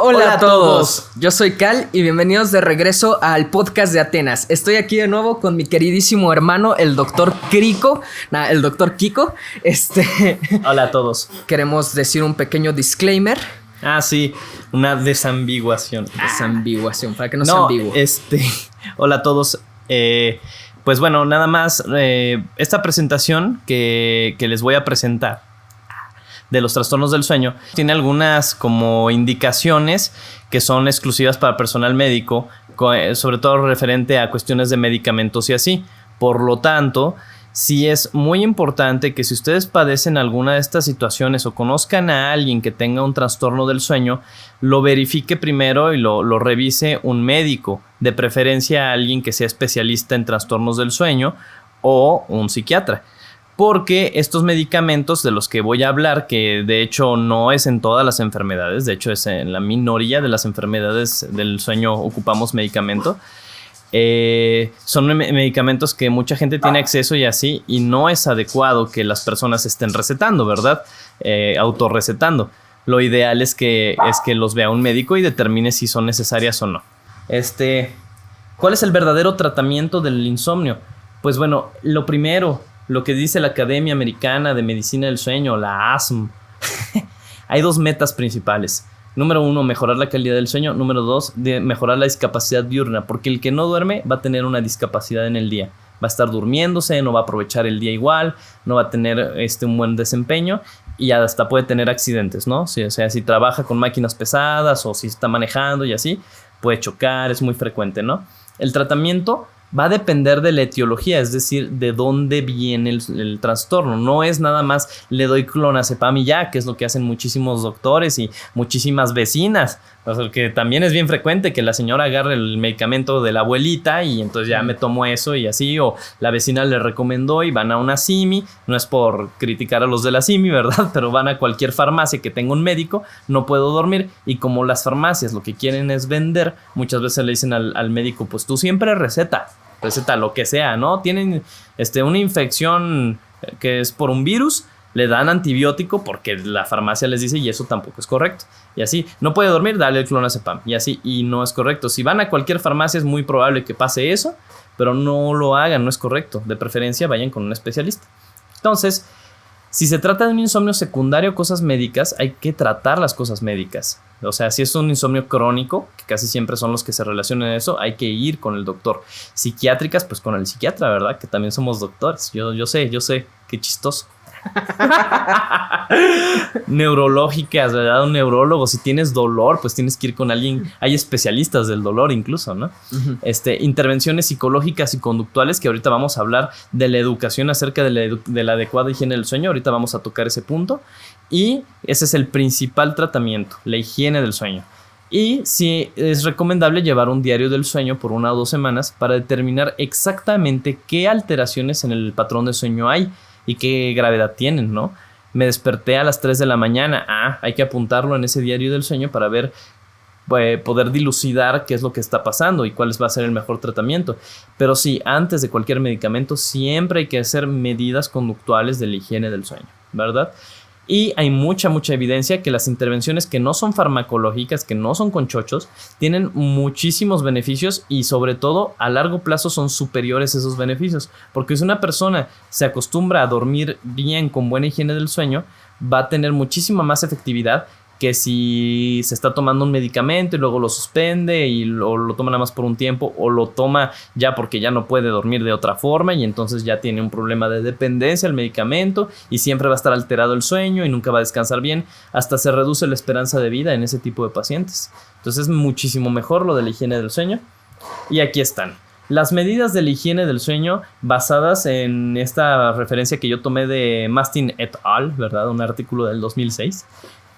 Hola a todos, yo soy Cal y bienvenidos de regreso al podcast de Atenas. Estoy aquí de nuevo con mi queridísimo hermano, el doctor Kiko. Hola a todos. Queremos decir un pequeño disclaimer. Ah, sí, una desambiguación. Desambiguación, para que no sea ambiguo. Hola a todos. Pues bueno, nada más esta presentación que les voy a presentar de los trastornos del sueño tiene algunas como indicaciones que son exclusivas para personal médico, sobre todo referente a cuestiones de medicamentos y así. Por lo tanto, sí es muy importante que si ustedes padecen alguna de estas situaciones o conozcan a alguien que tenga un trastorno del sueño, lo verifique primero y lo revise un médico, de preferencia alguien que sea especialista en trastornos del sueño o un psiquiatra. Porque estos medicamentos de los que voy a hablar, que de hecho no es en todas las enfermedades, de hecho es en la minoría de las enfermedades del sueño ocupamos medicamento, son medicamentos que mucha gente tiene acceso y así, y no es adecuado que las personas estén recetando, ¿verdad? Autorrecetando. Lo ideal es que los vea un médico y determine si son necesarias o no. ¿Cuál es el verdadero tratamiento del insomnio? Pues bueno, lo primero, lo que dice la Academia Americana de Medicina del Sueño, la ASM, hay dos metas principales. Número 1, mejorar la calidad del sueño. Número 2, mejorar la discapacidad diurna, porque el que no duerme va a tener una discapacidad en el día. Va a estar durmiéndose, no va a aprovechar el día igual, no va a tener un buen desempeño y hasta puede tener accidentes, ¿no? O sea, si trabaja con máquinas pesadas o si está manejando y así, puede chocar, es muy frecuente, ¿no? El tratamiento va a depender de la etiología, es decir, de dónde viene el trastorno. No es nada más le doy clonazepam y ya, que es lo que hacen muchísimos doctores y muchísimas vecinas. O sea, que también es bien frecuente que la señora agarre el medicamento de la abuelita y entonces ya me tomo eso y así, o la vecina le recomendó y van a una CIMI. No es por criticar a los de la CIMI, ¿verdad? Pero van a cualquier farmacia que tenga un médico, no puedo dormir, y como las farmacias lo que quieren es vender, muchas veces le dicen al médico, pues tú siempre receta lo que sea, ¿no? Tienen una infección que es por un virus, le dan antibiótico porque la farmacia les dice, y eso tampoco es correcto. Y así, no puede dormir, dale el clonazepam. Y así, y no es correcto. Si van a cualquier farmacia es muy probable que pase eso, pero no lo hagan, no es correcto. De preferencia vayan con un especialista. Entonces, si se trata de un insomnio secundario, cosas médicas, hay que tratar las cosas médicas. O sea, si es un insomnio crónico, que casi siempre son los que se relacionan a eso, hay que ir con el doctor. Psiquiátricas, pues con el psiquiatra, ¿verdad? Que también somos doctores. Yo sé, qué chistoso. Neurológicas, ¿verdad? Un neurólogo. Si tienes dolor, pues tienes que ir con alguien. Hay especialistas del dolor incluso, ¿no? Uh-huh. Intervenciones psicológicas y conductuales, que ahorita vamos a hablar de la educación acerca de la adecuada higiene del sueño. Ahorita vamos a tocar ese punto. Y ese es el principal tratamiento, la higiene del sueño. Y sí es recomendable llevar un diario del sueño por 1 o 2 semanas para determinar exactamente qué alteraciones en el patrón de sueño hay y qué gravedad tienen, ¿no? Me desperté a las 3 de la mañana. Hay que apuntarlo en ese diario del sueño para ver, poder dilucidar qué es lo que está pasando y cuál va a ser el mejor tratamiento. Pero sí, antes de cualquier medicamento siempre hay que hacer medidas conductuales de la higiene del sueño, ¿verdad? Y hay mucha evidencia que las intervenciones que no son farmacológicas, que no son con chochos, tienen muchísimos beneficios y sobre todo a largo plazo son superiores esos beneficios. Porque si una persona se acostumbra a dormir bien con buena higiene del sueño, va a tener muchísima más efectividad que si se está tomando un medicamento y luego lo suspende y lo toma nada más por un tiempo, o lo toma ya porque ya no puede dormir de otra forma y entonces ya tiene un problema de dependencia al medicamento y siempre va a estar alterado el sueño y nunca va a descansar bien, hasta se reduce la esperanza de vida en ese tipo de pacientes. Entonces es muchísimo mejor lo de la higiene del sueño. Y aquí están las medidas de la higiene del sueño basadas en esta referencia que yo tomé de Mastin et al., ¿verdad? Un artículo del 2006.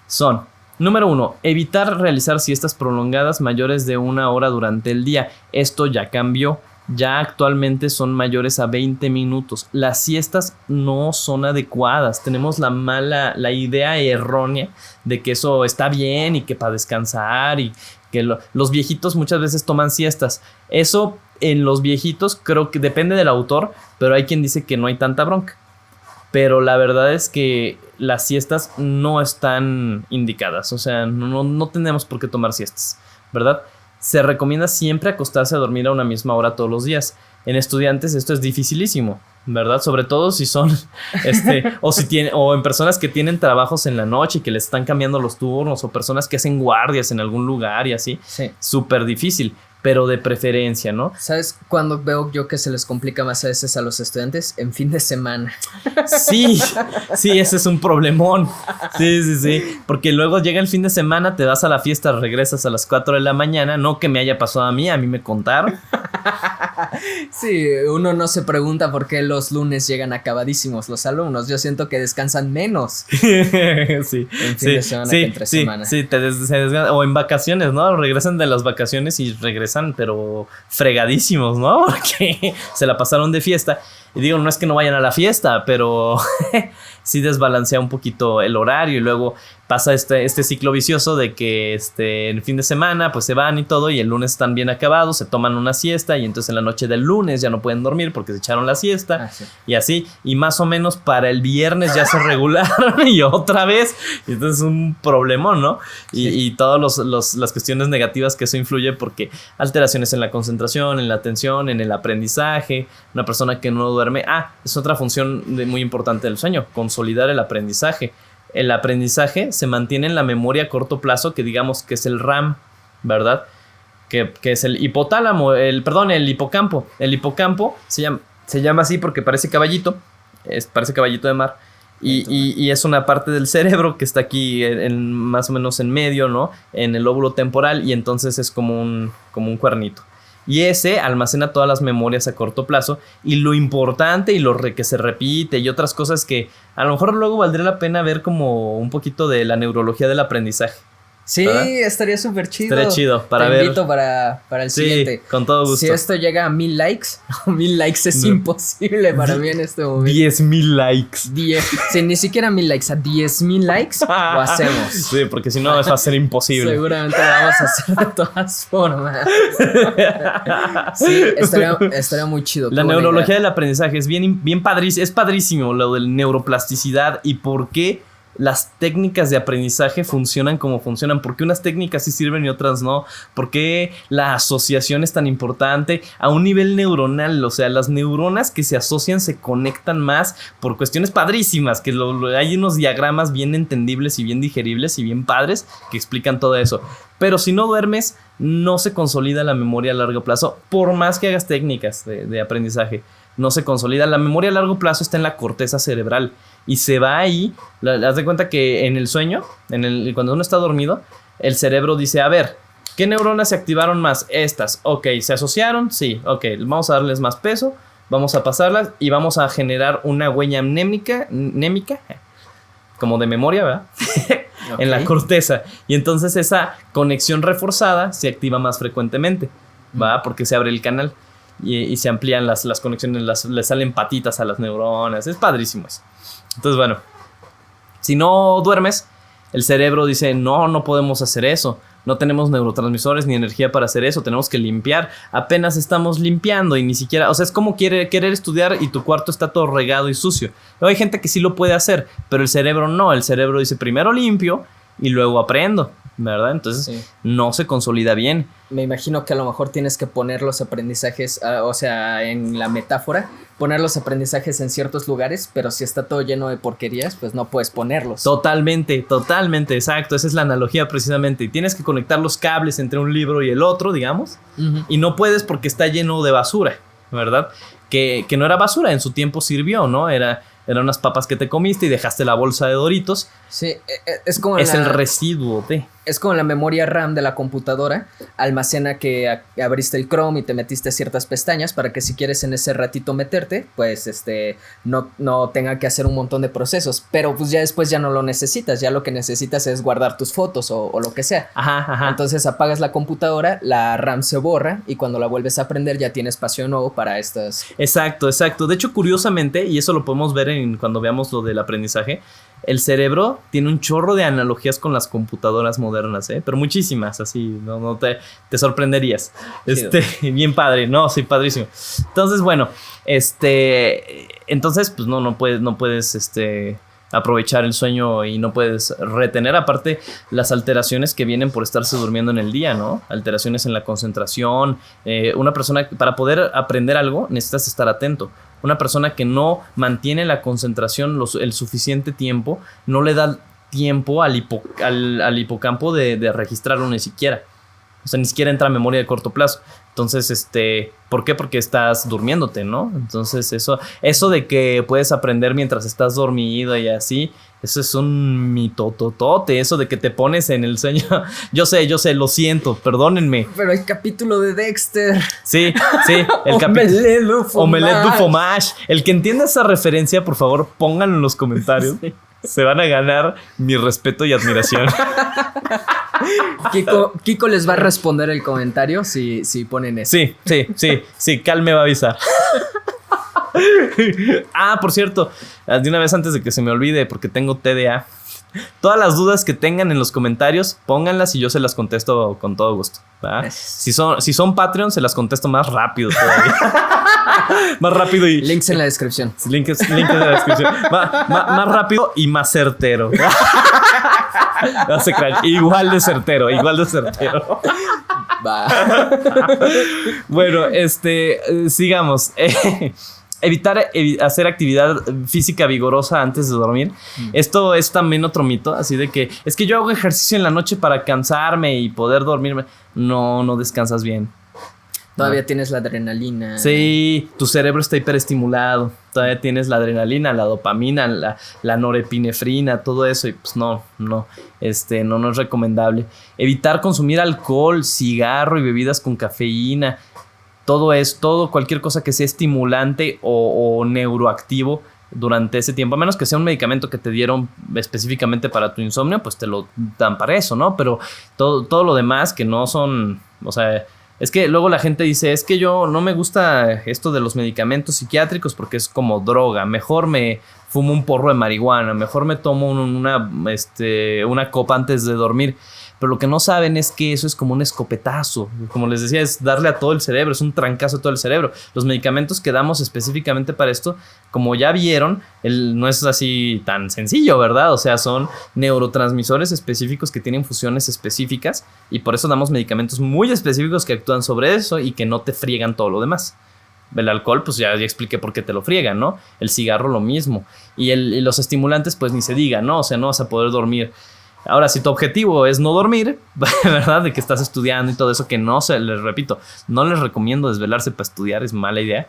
Son, número 1, evitar realizar siestas prolongadas mayores de 1 hora durante el día. Esto ya cambió, ya actualmente son mayores a 20 minutos. Las siestas no son adecuadas. Tenemos la idea errónea de que eso está bien y que para descansar y que los viejitos muchas veces toman siestas. Eso en los viejitos creo que depende del autor, pero hay quien dice que no hay tanta bronca. pero la verdad es que las siestas no están indicadas, o sea, no tenemos por qué tomar siestas, ¿verdad? Se recomienda siempre acostarse a dormir a una misma hora todos los días. En estudiantes esto es dificilísimo, ¿verdad? Sobre todo si son, o en personas que tienen trabajos en la noche y que les están cambiando los turnos, o personas que hacen guardias en algún lugar y así. Sí. Súper difícil, pero de preferencia, ¿no? ¿Sabes cuándo veo yo que se les complica más a veces a los estudiantes? En fin de semana. Sí, ese es un problemón. Sí. Porque luego llega el fin de semana, te vas a la fiesta, regresas a las 4 de la mañana. No que me haya pasado a mí me contaron. Sí, uno no se pregunta por qué los lunes llegan acabadísimos los alumnos. Yo siento que descansan menos. Sí. En fin de semana que entre semana. Sí, se descansan. O en vacaciones, ¿no? Regresan de las vacaciones y regresan, pero fregadísimos, ¿no? Porque se la pasaron de fiesta. Y digo, no es que no vayan a la fiesta, pero sí desbalancea un poquito el horario. Y luego pasa este ciclo vicioso de que el fin de semana pues se van y todo, y el lunes están bien acabados, se toman una siesta, y entonces en la noche del lunes ya no pueden dormir porque se echaron la siesta. Sí. Y así, y más o menos para el viernes ya se regularon y otra vez. Y entonces es un problemón, ¿no? Sí. Y todas las cuestiones negativas que eso influye, porque alteraciones en la concentración, en la atención, en el aprendizaje. Una persona que no duerme, es otra función muy importante del sueño, consolidar el aprendizaje. El aprendizaje se mantiene en la memoria a corto plazo, que digamos que es el RAM, ¿verdad? Que es el hipotálamo, el hipocampo. El hipocampo se llama así porque parece caballito, parece caballito de mar. Y es una parte del cerebro que está aquí más o menos en medio, ¿no? En el lóbulo temporal, y entonces es como un cuernito. Y ese almacena todas las memorias a corto plazo, y lo importante y que se repite y otras cosas que a lo mejor luego valdría la pena ver como un poquito de la neurología del aprendizaje. Sí, ¿verdad? Estaría súper chido. Estaría chido para Te ver. invito para el siguiente. Sí, con todo gusto. Si esto llega a 1000 likes, 1000 likes es imposible para mí en este momento. 10,000 likes. Si ni siquiera 1000 likes, a 10,000 likes lo hacemos. Sí, porque si no eso va a ser imposible. Seguramente lo vamos a hacer de todas formas. Sí, estaría muy chido. La neurología del aprendizaje es bien padrísimo. Es padrísimo lo de neuroplasticidad y por qué las técnicas de aprendizaje funcionan como funcionan. ¿Por qué unas técnicas sí sirven y otras no? ¿Por qué la asociación es tan importante a un nivel neuronal? O sea, las neuronas que se asocian se conectan más por cuestiones padrísimas, que hay unos diagramas bien entendibles y bien digeribles y bien padres que explican todo eso. Pero si no duermes, no se consolida la memoria a largo plazo, por más que hagas técnicas de aprendizaje. No se consolida. La memoria a largo plazo está en la corteza cerebral y se va ahí. Haz de cuenta que en el sueño, cuando uno está dormido, el cerebro dice, a ver, ¿qué neuronas se activaron más? Estas. Ok, ¿se asociaron? Sí. Ok, vamos a darles más peso, vamos a pasarlas y vamos a generar una huella mnémica, como de memoria, ¿verdad? Okay. En la corteza. Y entonces esa conexión reforzada se activa más frecuentemente, ¿va? Porque se abre el canal. Y se amplían las conexiones, le salen patitas a las neuronas. Es padrísimo eso. Entonces, bueno, si no duermes, el cerebro dice, no podemos hacer eso. No tenemos neurotransmisores ni energía para hacer eso. Tenemos que limpiar. Apenas estamos limpiando y ni siquiera... O sea, es como querer estudiar y tu cuarto está todo regado y sucio. Luego hay gente que sí lo puede hacer, pero el cerebro no. El cerebro dice, primero limpio y luego aprendo, ¿verdad? Entonces sí, no se consolida bien. Me imagino que a lo mejor tienes que poner los aprendizajes, o sea, en la metáfora, poner los aprendizajes en ciertos lugares, pero si está todo lleno de porquerías, pues no puedes ponerlos. Totalmente, exacto. Esa es la analogía precisamente. Y tienes que conectar los cables entre un libro y el otro, digamos, y no puedes porque está lleno de basura, ¿verdad? Que no era basura, en su tiempo sirvió, ¿no? Eran unas papas que te comiste y dejaste la bolsa de Doritos. Sí, es como el residuo de... Es como la memoria RAM de la computadora. Almacena que abriste el Chrome y te metiste ciertas pestañas para que si quieres en ese ratito meterte, pues no tenga que hacer un montón de procesos. Pero pues ya después ya no lo necesitas. Ya lo que necesitas es guardar tus fotos o lo que sea. Ajá. Entonces apagas la computadora, la RAM se borra y cuando la vuelves a prender ya tiene espacio nuevo para estas. Exacto. De hecho, curiosamente, y eso lo podemos ver cuando veamos lo del aprendizaje, el cerebro tiene un chorro de analogías con las computadoras modernas, pero muchísimas, así, no te sorprenderías. Bien padre, no, sí, padrísimo. Entonces, bueno, entonces, pues no puedes, aprovechar el sueño y no puedes retener, aparte las alteraciones que vienen por estarse durmiendo en el día, ¿no? Alteraciones en la concentración. Una persona, para poder aprender algo, necesitas estar atento. Una persona que no mantiene la concentración el suficiente tiempo, no le da tiempo al hipocampo de registrarlo ni siquiera. O sea, ni siquiera entra a memoria de corto plazo. Entonces, ¿por qué? Porque estás durmiéndote, ¿no? Entonces, eso de que puedes aprender mientras estás dormido y así, eso es un mitototote. Eso de que te pones en el sueño. Yo sé, lo siento, perdónenme. Pero el capítulo de Dexter. Sí, el capítulo. Omelette du fromage. El que entienda esa referencia, por favor, pónganlo en los comentarios. Sí. Se van a ganar mi respeto y admiración. Kiko les va a responder el comentario si ponen eso. Sí, Cal me va a avisar. Por cierto, de una vez antes de que se me olvide, porque tengo TDA, todas las dudas que tengan en los comentarios, pónganlas y yo se las contesto con todo gusto, ¿verdad? Si son Patreon, se las contesto más rápido todavía. Más rápido y... Links en la descripción. Links en la descripción. Más rápido y más certero. No se crean. Igual de certero. Va. Bueno, sigamos. Evitar hacer actividad física vigorosa antes de dormir. Esto es también otro mito, así de que es que yo hago ejercicio en la noche para cansarme y poder dormirme. No descansas bien. Todavía tienes la adrenalina. Sí, tu cerebro está hiperestimulado. Todavía tienes la adrenalina, la dopamina, la norepinefrina, todo eso. Y pues no es recomendable. Evitar consumir alcohol, cigarro y bebidas con cafeína. Cualquier cosa que sea estimulante o neuroactivo durante ese tiempo, a menos que sea un medicamento que te dieron específicamente para tu insomnio, pues te lo dan para eso, ¿no? Pero todo lo demás que no son, o sea, es que luego la gente dice, es que yo no me gusta esto de los medicamentos psiquiátricos porque es como droga, mejor me fumo un porro de marihuana, mejor me tomo una copa antes de dormir. Pero lo que no saben es que eso es como un escopetazo. Como les decía, es darle a todo el cerebro, es un trancazo a todo el cerebro. Los medicamentos que damos específicamente para esto, como ya vieron, no es así tan sencillo, ¿verdad? O sea, son neurotransmisores específicos que tienen funciones específicas y por eso damos medicamentos muy específicos que actúan sobre eso y que no te friegan todo lo demás. El alcohol, pues ya expliqué por qué te lo friegan, ¿no? El cigarro, lo mismo. Y los estimulantes, pues ni se diga, ¿no? O sea, no vas a poder dormir. Ahora, si tu objetivo es no dormir, ¿verdad? De que estás estudiando y todo eso, que les repito, no les recomiendo desvelarse para estudiar, es mala idea.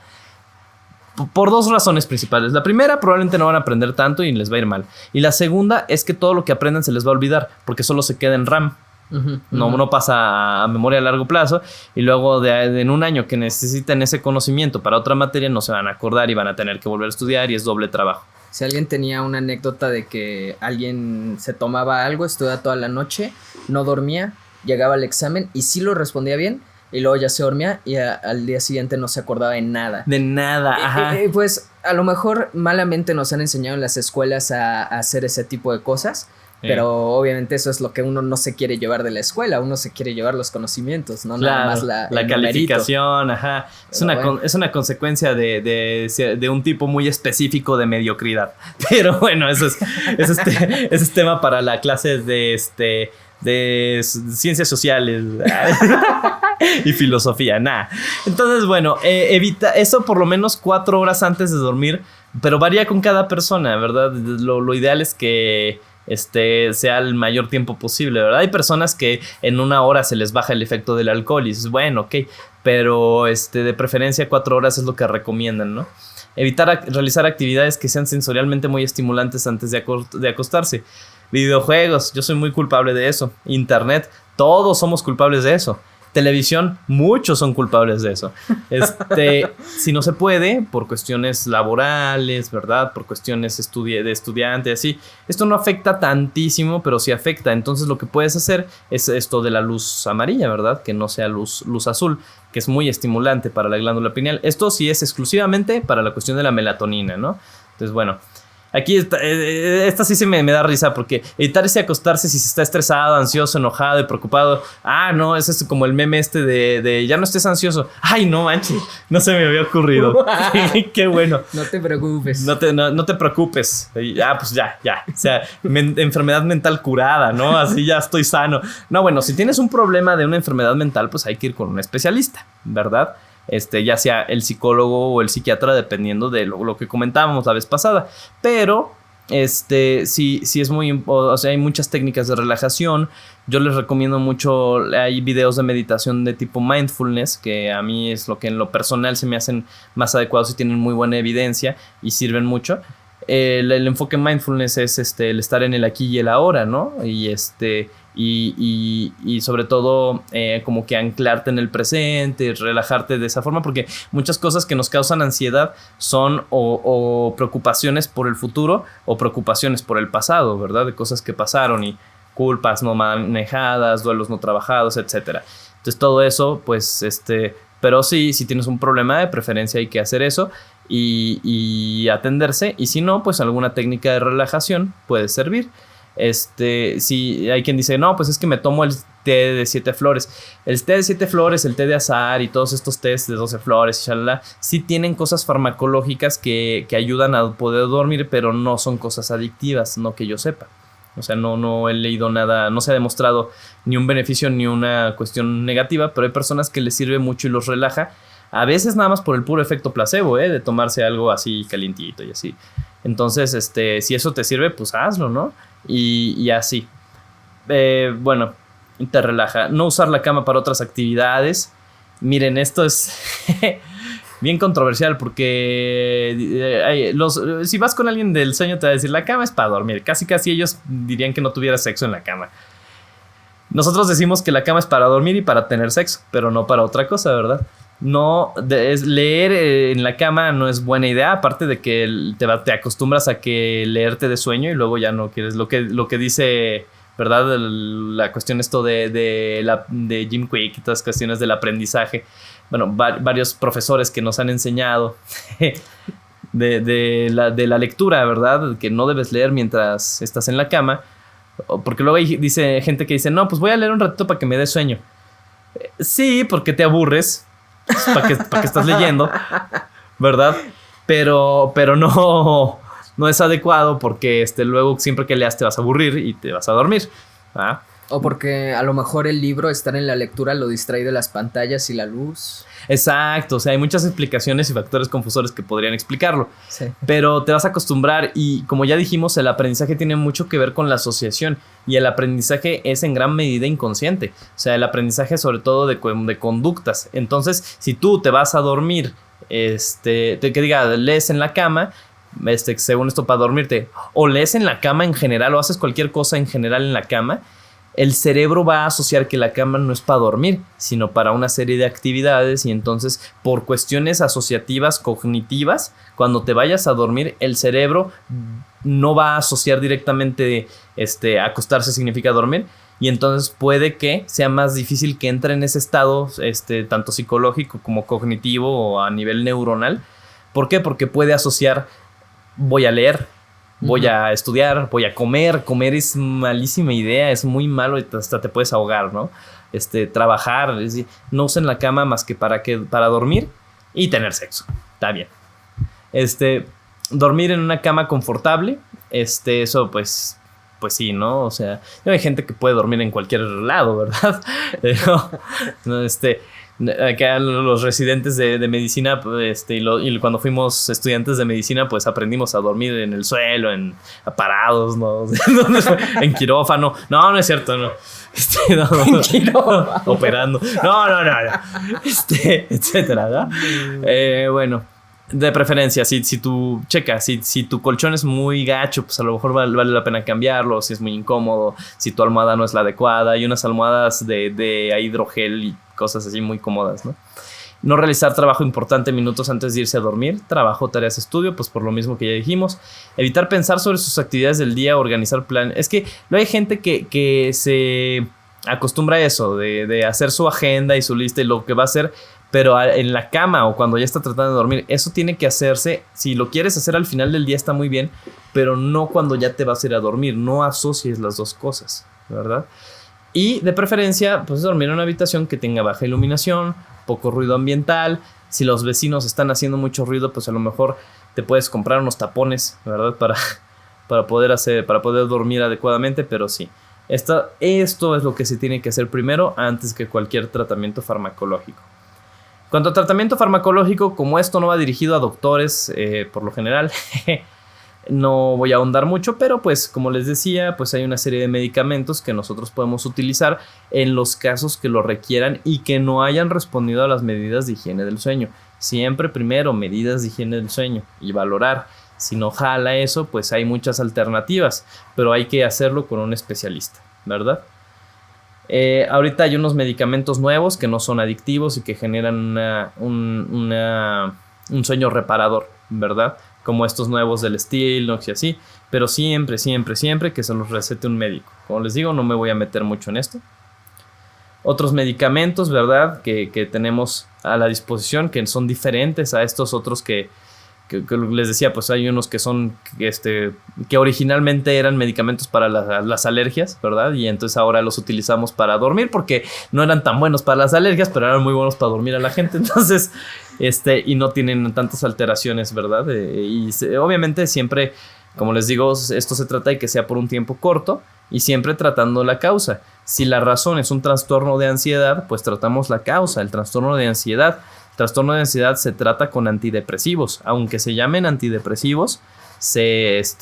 Por dos razones principales. La primera, probablemente no van a aprender tanto y les va a ir mal. Y la segunda es que todo lo que aprendan se les va a olvidar, porque solo se queda en RAM. No pasa a memoria a largo plazo y luego en un año que necesiten ese conocimiento para otra materia no se van a acordar y van a tener que volver a estudiar y es doble trabajo. Si alguien tenía una anécdota de que alguien se tomaba algo, estudiaba toda la noche, no dormía, llegaba al examen y sí lo respondía bien y luego ya se dormía y al día siguiente no se acordaba de nada. De nada, ajá. Pues a lo mejor malamente nos han enseñado en las escuelas a hacer ese tipo de cosas. Pero obviamente eso es lo que uno no se quiere llevar de la escuela, uno se quiere llevar los conocimientos, no nada más la calificación, ajá. Es una consecuencia de un tipo muy específico de mediocridad. Pero bueno, eso es tema para la clase de ciencias sociales y filosofía, nada. Entonces, bueno, evita eso por lo menos 4 horas antes de dormir, pero varía con cada persona, ¿verdad? Lo ideal es que sea el mayor tiempo posible, ¿verdad? Hay personas que en 1 hora se les baja el efecto del alcohol y dices, bueno, ok, pero de preferencia 4 horas es lo que recomiendan, ¿no? Evitar realizar actividades que sean sensorialmente muy estimulantes antes de acostarse. Videojuegos, yo soy muy culpable de eso. Internet, todos somos culpables de eso. Televisión, muchos son culpables de eso. Si no se puede, por cuestiones laborales, ¿verdad? Por cuestiones de estudiante, así. Esto no afecta tantísimo, pero sí afecta. Entonces lo que puedes hacer es esto de la luz amarilla, ¿verdad? Que no sea luz azul, que es muy estimulante para la glándula pineal. Esto sí es exclusivamente para la cuestión de la melatonina, ¿no? Entonces, bueno. Aquí esta sí se me da risa porque evitar acostarse si se está estresado, ansioso, enojado y preocupado. Ah, no, ese es como el meme este de ya no estés ansioso. Ay, no manches, no se me había ocurrido. Qué bueno. No te preocupes. No te preocupes. Pues ya. O sea, enfermedad mental curada, ¿no? Así ya estoy sano. No, bueno, si tienes un problema de una enfermedad mental, pues hay que ir con un especialista, ¿verdad? Ya sea el psicólogo o el psiquiatra, dependiendo de lo que comentábamos la vez pasada. Pero sí es muy, o sea, hay muchas técnicas de relajación. Yo les recomiendo mucho, hay videos de meditación de tipo mindfulness, que a mí es lo que en lo personal se me hacen más adecuados y tienen muy buena evidencia y sirven mucho. El enfoque mindfulness es el estar en el aquí y el ahora, ¿no? Y sobre todo como que anclarte en el presente, relajarte de esa forma, porque muchas cosas que nos causan ansiedad son o preocupaciones por el futuro o preocupaciones por el pasado, ¿verdad? De cosas que pasaron y culpas no manejadas, duelos no trabajados, etcétera. Entonces todo eso, pues, pero sí, si tienes un problema, de preferencia hay que hacer eso y atenderse, y si no, pues alguna técnica de relajación puede servir. Si hay quien dice, no, pues es que me tomo el té de 7 flores. El té de 7 flores, el té de azahar y todos estos tés de 12 flores, shalala, sí tienen cosas farmacológicas que ayudan a poder dormir, pero no son cosas adictivas, no que yo sepa. O sea, no he leído nada, no se ha demostrado ni un beneficio ni una cuestión negativa, pero hay personas que les sirve mucho y los relaja. A veces nada más por el puro efecto placebo, de tomarse algo así calientito y así. Entonces, si eso te sirve, pues hazlo, ¿no? Y así. Bueno, te relaja. No usar la cama para otras actividades. Miren, esto es bien controversial porque si vas con alguien del sueño te va a decir, la cama es para dormir. Casi ellos dirían que no tuvieras sexo en la cama. Nosotros decimos que la cama es para dormir y para tener sexo, pero no para otra cosa, ¿verdad? No, leer en la cama no es buena idea, aparte de que te acostumbras a que leerte de sueño y luego ya no quieres lo que dice, ¿verdad? La cuestión esto de Jim Quick y todas las cuestiones del aprendizaje. Bueno, varios profesores que nos han enseñado de la lectura, ¿verdad? Que no debes leer mientras estás en la cama, porque luego hay gente que dice, no, pues voy a leer un ratito para que me dé sueño. Sí, porque te aburres. ¿Para qué estás leyendo? ¿Verdad? Pero no es adecuado porque luego siempre que leas te vas a aburrir y te vas a dormir. ¿Ah? O porque a lo mejor el libro, estar en la lectura, lo distrae de las pantallas y la luz. Exacto, o sea, hay muchas explicaciones y factores confusores que podrían explicarlo. Sí. Pero te vas a acostumbrar y como ya dijimos, el aprendizaje tiene mucho que ver con la asociación y el aprendizaje es en gran medida inconsciente. O sea, el aprendizaje sobre todo de conductas. Entonces, si tú te vas a dormir, que diga, lees en la cama, según esto para dormirte, o lees en la cama en general o haces cualquier cosa en general en la cama, el cerebro va a asociar que la cama no es para dormir, sino para una serie de actividades y entonces por cuestiones asociativas, cognitivas, cuando te vayas a dormir, el cerebro no va a asociar directamente acostarse significa dormir y entonces puede que sea más difícil que entre en ese estado tanto psicológico como cognitivo o a nivel neuronal. ¿Por qué? Porque puede asociar voy a leer, voy a estudiar, voy a comer. Comer es malísima idea, es muy malo y hasta te puedes ahogar, ¿no? Trabajar, es decir, no usen la cama más que para dormir y tener sexo. Está bien. Dormir en una cama confortable, eso pues sí, ¿no? O sea, hay gente que puede dormir en cualquier lado, ¿verdad? Pero, no, acá los residentes de medicina, y cuando fuimos estudiantes de medicina, pues aprendimos a dormir en el suelo, parados, ¿no? En quirófano. No es cierto, no. En quirófano. Operando. No. Etcétera, ¿no? Bueno, de preferencia, si tu colchón es muy gacho, pues a lo mejor vale la pena cambiarlo, si es muy incómodo, si tu almohada no es la adecuada. Hay unas almohadas de hidrogel y cosas así muy cómodas, ¿no? No realizar trabajo importante minutos antes de irse a dormir. Trabajo, tareas, estudio, pues por lo mismo que ya dijimos. Evitar pensar sobre sus actividades del día, organizar plan. Es que no hay gente que se acostumbra a eso, de hacer su agenda y su lista y lo que va a hacer, pero en la cama o cuando ya está tratando de dormir. Eso tiene que hacerse, si lo quieres hacer al final del día está muy bien, pero no cuando ya te vas a ir a dormir. No asocies las dos cosas, ¿verdad? Y de preferencia, pues dormir en una habitación que tenga baja iluminación, poco ruido ambiental. Si los vecinos están haciendo mucho ruido, pues a lo mejor te puedes comprar unos tapones, ¿verdad? Para poder dormir adecuadamente, pero sí. Esto es lo que se tiene que hacer primero antes que cualquier tratamiento farmacológico. En cuanto a tratamiento farmacológico, como esto no va dirigido a doctores, por lo general, no voy a ahondar mucho, pero pues como les decía, pues hay una serie de medicamentos que nosotros podemos utilizar en los casos que lo requieran y que no hayan respondido a las medidas de higiene del sueño. Siempre primero medidas de higiene del sueño y valorar. Si no jala eso, pues hay muchas alternativas, pero hay que hacerlo con un especialista, ¿verdad? Ahorita hay unos medicamentos nuevos que no son adictivos y que generan un sueño reparador, ¿verdad? Como estos nuevos del Stilnox y así, pero siempre que se los recete un médico. Como les digo, no me voy a meter mucho en esto. Otros medicamentos, ¿verdad? Que tenemos a la disposición, que son diferentes a estos otros que les decía, pues hay unos que son que originalmente eran medicamentos para las alergias, ¿verdad? Y entonces ahora los utilizamos para dormir porque no eran tan buenos para las alergias, pero eran muy buenos para dormir a la gente. Entonces, y no tienen tantas alteraciones, ¿verdad? Obviamente siempre, como les digo, esto se trata de que sea por un tiempo corto y siempre tratando la causa. Si la razón es un trastorno de ansiedad, pues tratamos la causa, el trastorno de ansiedad. Trastorno de ansiedad se trata con antidepresivos, aunque se llamen antidepresivos, es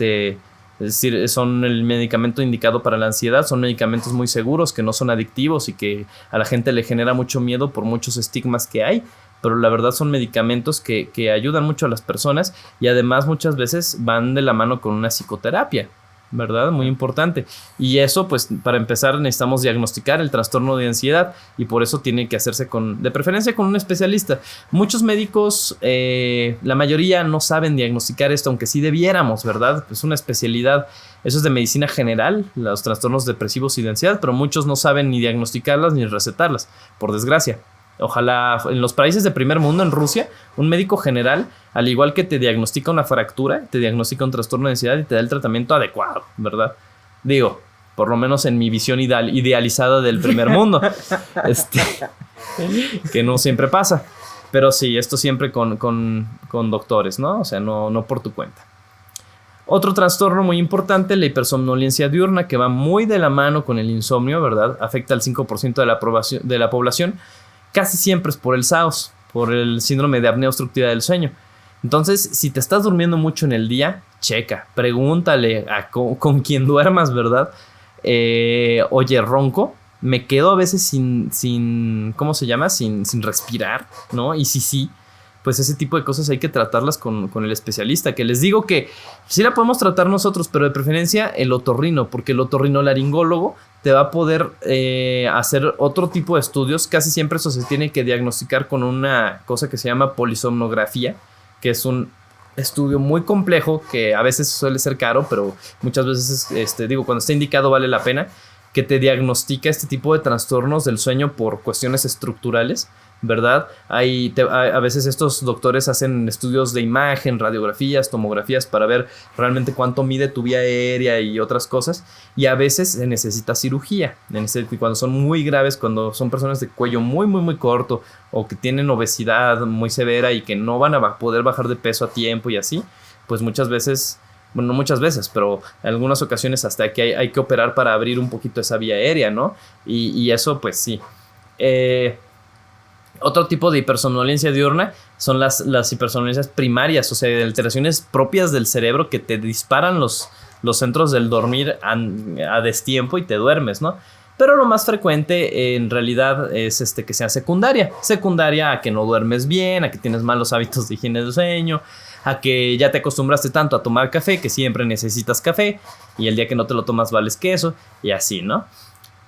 decir, son el medicamento indicado para la ansiedad, son medicamentos muy seguros que no son adictivos y que a la gente le genera mucho miedo por muchos estigmas que hay, pero la verdad son medicamentos que ayudan mucho a las personas y además muchas veces van de la mano con una psicoterapia, ¿verdad? Muy importante. Y eso, pues, para empezar necesitamos diagnosticar el trastorno de ansiedad y por eso tiene que hacerse de preferencia con un especialista. Muchos médicos, la mayoría no saben diagnosticar esto, aunque sí debiéramos, ¿verdad? Es una especialidad, eso es de medicina general, los trastornos depresivos y de ansiedad, pero muchos no saben ni diagnosticarlas ni recetarlas, por desgracia. Ojalá en los países de primer mundo, en Rusia, un médico general, al igual que te diagnostica una fractura, te diagnostica un trastorno de ansiedad y te da el tratamiento adecuado, ¿verdad? Digo, por lo menos en mi visión idealizada del primer mundo, que no siempre pasa. Pero sí, esto siempre con doctores, ¿no? O sea, no por tu cuenta. Otro trastorno muy importante, la hipersomnolencia diurna, que va muy de la mano con el insomnio, ¿verdad? Afecta al 5% de la población. Casi siempre es por el SAOS, por el síndrome de apnea obstructiva del sueño. Entonces, si te estás durmiendo mucho en el día, checa, pregúntale con quien duermas, ¿verdad? Oye, ronco, me quedo a veces sin ¿cómo se llama? Sin respirar, ¿no? Y sí, pues ese tipo de cosas hay que tratarlas con el especialista, que les digo que sí la podemos tratar nosotros, pero de preferencia el otorrino, porque el otorrinolaringólogo te va a poder hacer otro tipo de estudios. Casi siempre eso se tiene que diagnosticar con una cosa que se llama polisomnografía, que es un estudio muy complejo que a veces suele ser caro, pero muchas veces, cuando está indicado vale la pena, que te diagnostica este tipo de trastornos del sueño por cuestiones estructurales, ¿verdad? A veces estos doctores hacen estudios de imagen, radiografías, tomografías para ver realmente cuánto mide tu vía aérea y otras cosas, y a veces se necesita cirugía, cuando son muy graves, cuando son personas de cuello muy muy muy corto o que tienen obesidad muy severa y que no van a poder bajar de peso a tiempo y así, pues muchas veces, bueno, no muchas veces, pero en algunas ocasiones hasta que hay que operar para abrir un poquito esa vía aérea, ¿no? Y eso pues sí. Otro tipo de hipersomnolencia diurna son las hipersomnolencias primarias, o sea, de alteraciones propias del cerebro que te disparan los centros del dormir a destiempo y te duermes, ¿no? Pero lo más frecuente en realidad es que sea secundaria a que no duermes bien, a que tienes malos hábitos de higiene del sueño, a que ya te acostumbraste tanto a tomar café que siempre necesitas café y el día que no te lo tomas vales queso y así, ¿no?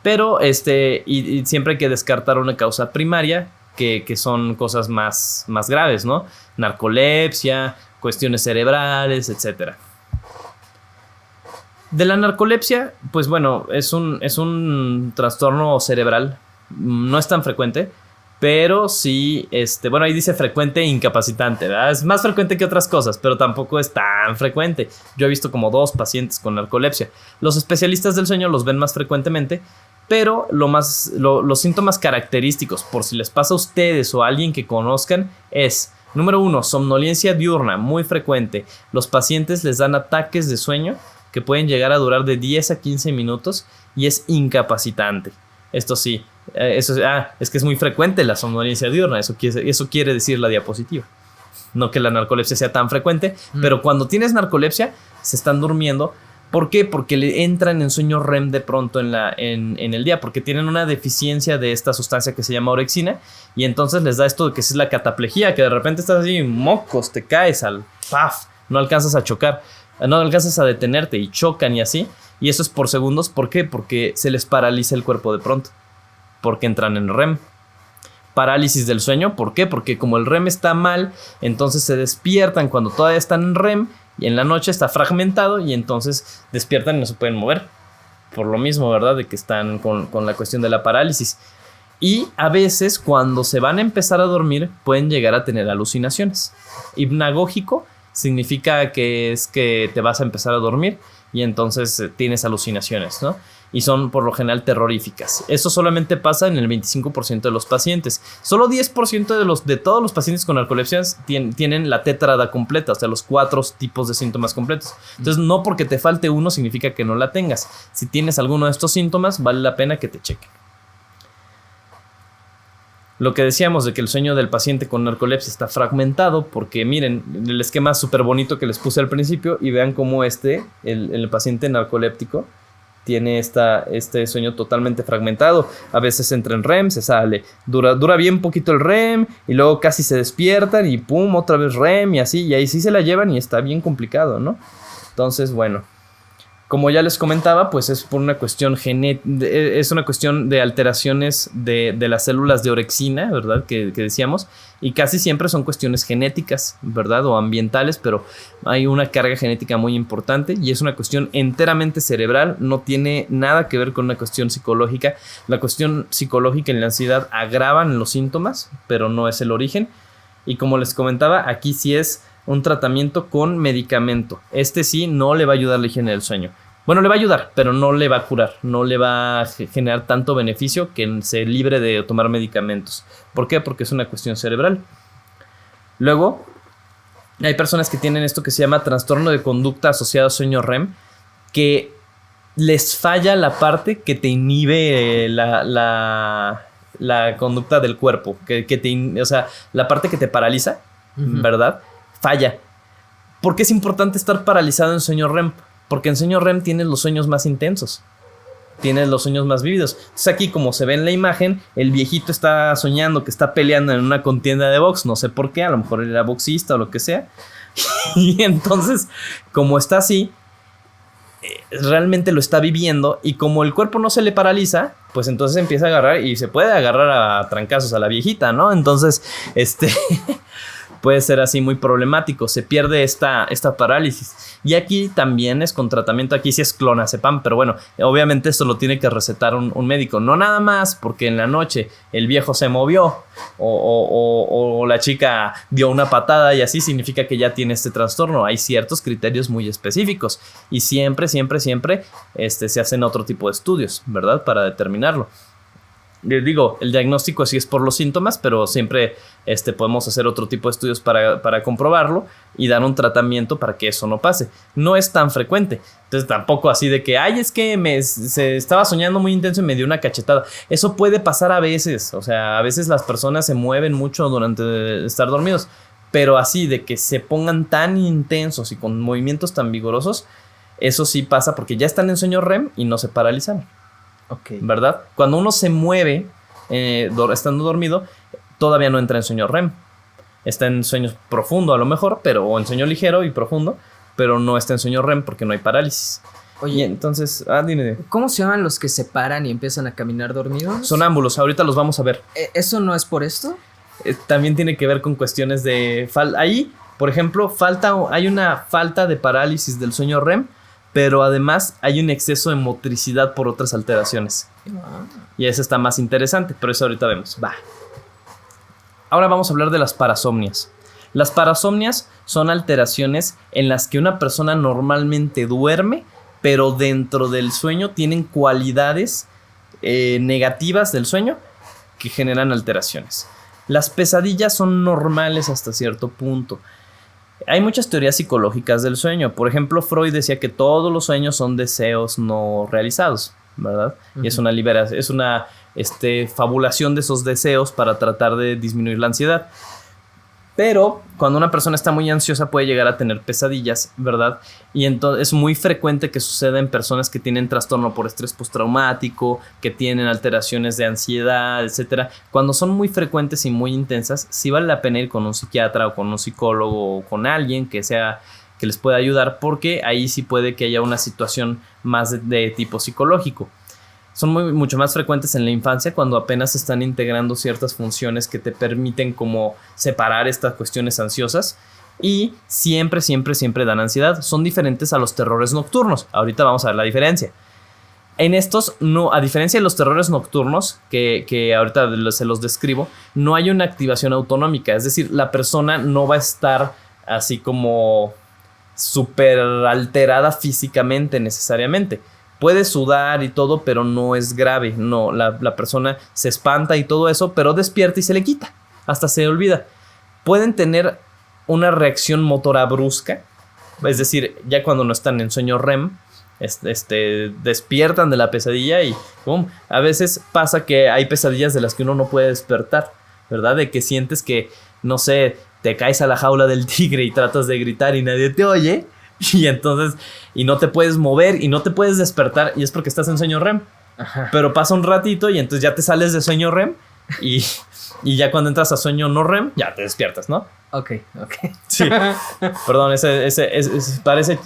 Pero y siempre hay que descartar una causa primaria que son cosas más graves, ¿no? Narcolepsia, cuestiones cerebrales, etc. De la narcolepsia, pues bueno, es un trastorno cerebral, no es tan frecuente, Pero sí, bueno, ahí dice frecuente e incapacitante, ¿verdad? Es más frecuente que otras cosas, pero tampoco es tan frecuente. Yo he visto como 2 pacientes con narcolepsia. Los especialistas del sueño los ven más frecuentemente, pero los síntomas característicos, por si les pasa a ustedes o a alguien que conozcan, es, número 1, somnolencia diurna, muy frecuente. Los pacientes les dan ataques de sueño que pueden llegar a durar de 10 a 15 minutos y es incapacitante. Esto sí, es que es muy frecuente la somnolencia diurna, eso quiere decir la diapositiva. No que la narcolepsia sea tan frecuente, pero cuando tienes narcolepsia se están durmiendo. ¿Por qué? Porque le entran en sueño REM de pronto en el día, porque tienen una deficiencia de esta sustancia que se llama orexina, y entonces les da esto de que es la cataplejía, que de repente estás así, mocos, te caes al ¡paf! No alcanzas a chocar, no alcanzas a detenerte y chocan y así, y eso es por segundos. ¿Por qué? Porque se les paraliza el cuerpo de pronto, porque entran en REM. Parálisis del sueño, ¿por qué? Porque como el REM está mal, entonces se despiertan cuando todavía están en REM, y en la noche está fragmentado y entonces despiertan y no se pueden mover. Por lo mismo, ¿verdad? De que están con la cuestión de la parálisis. Y a veces cuando se van a empezar a dormir pueden llegar a tener alucinaciones. Hipnagógico significa que es que te vas a empezar a dormir y entonces tienes alucinaciones, ¿no? Y son por lo general terroríficas. Eso solamente pasa en el 25% de los pacientes. Solo 10% de todos los pacientes con narcolepsia tienen la tétrada completa, o sea, los 4 tipos de síntomas completos. Entonces, no porque te falte uno significa que no la tengas. Si tienes alguno de estos síntomas, vale la pena que te chequen. Lo que decíamos de que el sueño del paciente con narcolepsia está fragmentado, porque miren, el esquema súper bonito que les puse al principio y vean cómo el paciente narcoléptico tiene este sueño totalmente fragmentado. A veces entra en REM, se sale, dura bien poquito el REM y luego casi se despiertan y pum, otra vez REM y así, y ahí sí se la llevan y está bien complicado, ¿no? Entonces, bueno, como ya les comentaba, pues es por una cuestión es una cuestión de alteraciones de las células de orexina, ¿verdad? Que decíamos, y casi siempre son cuestiones genéticas, ¿verdad? O ambientales, pero hay una carga genética muy importante y es una cuestión enteramente cerebral, no tiene nada que ver con una cuestión psicológica. La cuestión psicológica y la ansiedad agravan los síntomas, pero no es el origen. Y como les comentaba, aquí sí es un tratamiento con medicamento. Sí no le va a ayudar la higiene del sueño. Bueno, le va a ayudar, pero no le va a curar, no le va a generar tanto beneficio que se libre de tomar medicamentos. ¿Por qué? Porque es una cuestión cerebral. Luego, hay personas que tienen esto que se llama trastorno de conducta asociado a sueño REM, que les falla la parte que te inhibe la conducta del cuerpo, o sea, la parte que te paraliza, ¿verdad? Falla. ¿Por qué es importante estar paralizado en sueño REM? Porque en sueño REM tienes los sueños más intensos, tienes los sueños más vívidos. Entonces aquí, como se ve en la imagen, el viejito está soñando que está peleando en una contienda de box, no sé por qué, a lo mejor era boxista o lo que sea. Y entonces, como está así, realmente lo está viviendo, y como el cuerpo no se le paraliza, pues entonces empieza a agarrar y se puede agarrar a trancazos a la viejita, ¿no? Entonces, puede ser así muy problemático, se pierde esta parálisis. Y aquí también es con tratamiento, aquí sí es clonazepam, pero bueno, obviamente esto lo tiene que recetar un médico, no nada más porque en la noche el viejo se movió o la chica dio una patada y así significa que ya tiene este trastorno. Hay ciertos criterios muy específicos y siempre se hacen otro tipo de estudios, ¿verdad? Para determinarlo. Les digo, el diagnóstico sí es por los síntomas, pero siempre podemos hacer otro tipo de estudios para comprobarlo y dar un tratamiento para que eso no pase. No es tan frecuente, entonces tampoco así de que, es que se estaba soñando muy intenso y me dio una cachetada. Eso puede pasar a veces, o sea, a veces las personas se mueven mucho durante estar dormidos, pero así de que se pongan tan intensos y con movimientos tan vigorosos, eso sí pasa porque ya están en sueño REM y no se paralizan. Okay. ¿Verdad? Cuando uno se mueve estando dormido, todavía no entra en sueño REM. Está en sueño profundo a lo mejor, o en sueño ligero y profundo, pero no está en sueño REM porque no hay parálisis. Oye, y entonces, dime. ¿Cómo se llaman los que se paran y empiezan a caminar dormidos? Sonámbulos, ahorita los vamos a ver. ¿Eso no es por esto? También tiene que ver con cuestiones de... Ahí, por ejemplo, hay una falta de parálisis del sueño REM, pero además hay un exceso de motricidad por otras alteraciones. Y eso está más interesante, pero eso ahorita vemos. Va. Ahora vamos a hablar de las parasomnias. Las parasomnias son alteraciones en las que una persona normalmente duerme, pero dentro del sueño tienen cualidades negativas del sueño que generan alteraciones. Las pesadillas son normales hasta cierto punto. Hay muchas teorías psicológicas del sueño. Por ejemplo, Freud decía que todos los sueños son deseos no realizados, ¿verdad? Uh-huh. Y es una fabulación de esos deseos para tratar de disminuir la ansiedad. Pero cuando una persona está muy ansiosa puede llegar a tener pesadillas, ¿verdad? Y entonces es muy frecuente que suceda en personas que tienen trastorno por estrés postraumático, que tienen alteraciones de ansiedad, etc. Cuando son muy frecuentes y muy intensas, sí vale la pena ir con un psiquiatra o con un psicólogo o con alguien que les pueda ayudar, porque ahí sí puede que haya una situación más de tipo psicológico. Son mucho más frecuentes en la infancia, cuando apenas se están integrando ciertas funciones que te permiten como separar estas cuestiones ansiosas, y siempre dan ansiedad. Son diferentes a los terrores nocturnos. Ahorita vamos a ver la diferencia. En estos, no, a diferencia de los terrores nocturnos, que ahorita se los describo, no hay una activación autonómica. Es decir, la persona no va a estar así como súper alterada físicamente necesariamente. Puede sudar y todo, pero no es grave. No, la persona se espanta y todo eso, pero despierta y se le quita. Hasta se olvida. Pueden tener una reacción motora brusca. Es decir, ya cuando no están en sueño REM, despiertan de la pesadilla y ¡pum! A veces pasa que hay pesadillas de las que uno no puede despertar, ¿verdad? De que sientes que, no sé, te caes a la jaula del tigre y tratas de gritar y nadie te oye. Y entonces, y no te puedes mover y no te puedes despertar, y es porque estás en sueño REM. Ajá. Pero pasa un ratito y entonces ya te sales de sueño REM y ya cuando entras a sueño no REM, ya te despiertas, ¿no? Ok. Sí. Perdón, parece...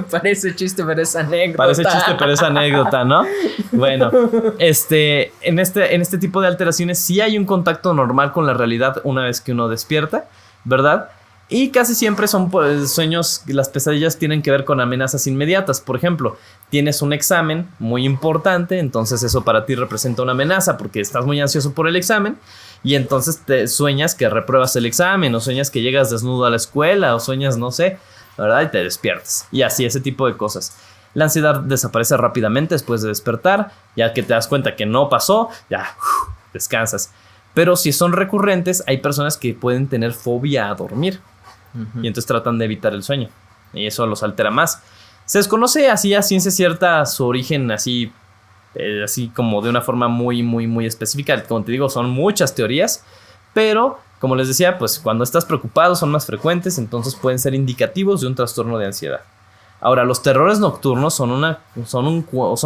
Parece chiste, pero es anécdota. Parece chiste, pero es anécdota, ¿no? Bueno, en este tipo de alteraciones sí hay un contacto normal con la realidad una vez que uno despierta, ¿verdad? Y casi siempre son sueños, las pesadillas tienen que ver con amenazas inmediatas. Por ejemplo, tienes un examen muy importante, entonces eso para ti representa una amenaza porque estás muy ansioso por el examen, y entonces te sueñas que repruebas el examen, o sueñas que llegas desnudo a la escuela, o sueñas, no sé, ¿verdad? Y te despiertas. Y así, ese tipo de cosas. La ansiedad desaparece rápidamente después de despertar, ya que te das cuenta que no pasó, ya descansas. Pero si son recurrentes, hay personas que pueden tener fobia a dormir. Y entonces tratan de evitar el sueño, y eso los altera más. Se desconoce así a ciencia cierta su origen, así como de una forma muy específica. Como te digo, son muchas teorías, pero como les decía, pues cuando estás preocupado son más frecuentes, entonces pueden ser indicativos de un trastorno de ansiedad. Ahora, los terrores nocturnos son